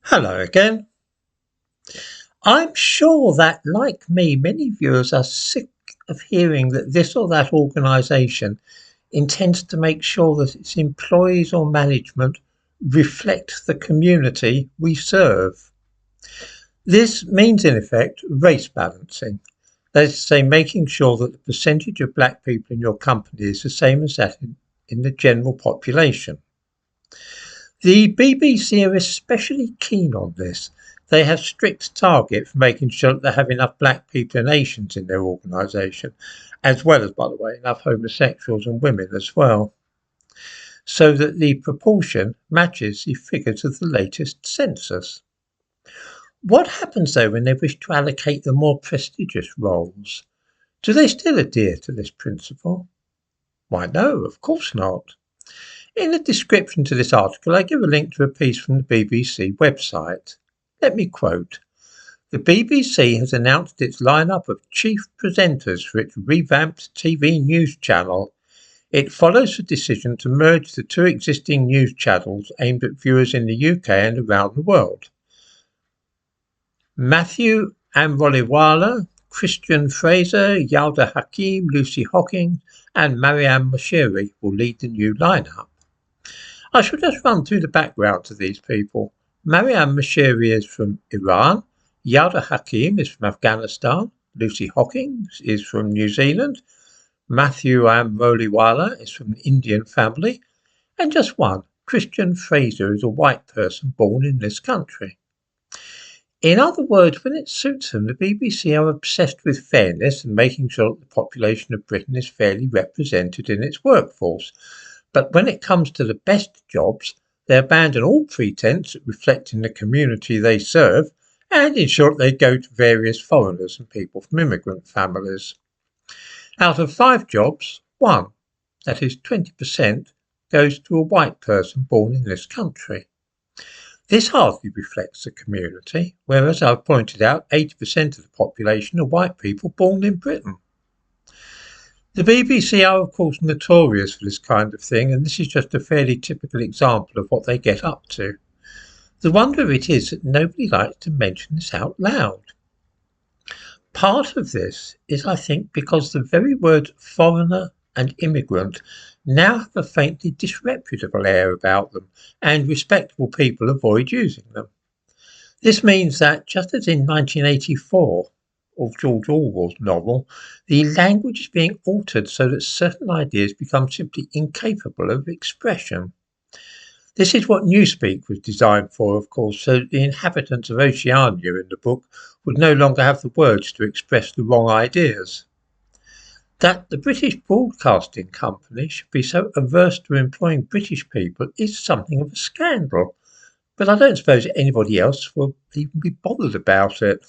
Hello again. I'm sure that, like me, many viewers are sick of hearing that this or that organisation intends to make sure that its employees or management reflect the community we serve. This means, in effect, race balancing. That is to say, making sure that the percentage of black people in your company is the same as that in the general population. The BBC are especially keen on this. They have strict targets for making sure that they have enough black people and Asians in their organisation, as well as, by the way, enough homosexuals and women as well, so that the proportion matches the figures of the latest census. What happens though when they wish to allocate the more prestigious roles? Do they still adhere to this principle? Why, no, of course not. In the description to this article, I give a link to a piece from the BBC website. Let me quote. The BBC has announced its lineup of chief presenters for its revamped TV news channel. It follows the decision to merge the two existing news channels aimed at viewers in the UK and around the world. Matthew Amroliwala, Christian Fraser, Yalda Hakim, Lucy Hocking, and Mariam Moshiri will lead the new lineup. I shall just run through the background to these people. Mariam Moshiri is from Iran, Yalda Hakim is from Afghanistan, Lucy Hocking is from New Zealand, Matthew Amroliwala is from an Indian family, and just one, Christian Fraser, is a white person born in this country. In other words, when it suits them, the BBC are obsessed with fairness and making sure that the population of Britain is fairly represented in its workforce. But when it comes to the best jobs, they abandon all pretense at reflecting the community they serve and ensure they go to various foreigners and people from immigrant families. Out of 5 jobs, 1, that is 20%, goes to a white person born in this country. This hardly reflects the community, whereas I've pointed out 80% of the population are white people born in Britain. The BBC are, of course, notorious for this kind of thing, and this is just a fairly typical example of what they get up to. The wonder of it is that nobody likes to mention this out loud. Part of this is, I think, because the very words foreigner and immigrant now have a faintly disreputable air about them, and respectable people avoid using them. This means that, just as in 1984, of George Orwell's novel, the language is being altered so that certain ideas become simply incapable of expression. This is what Newspeak was designed for, of course, so that the inhabitants of Oceania in the book would no longer have the words to express the wrong ideas. That the British Broadcasting Company should be so averse to employing British people is something of a scandal, but I don't suppose anybody else will even be bothered about it.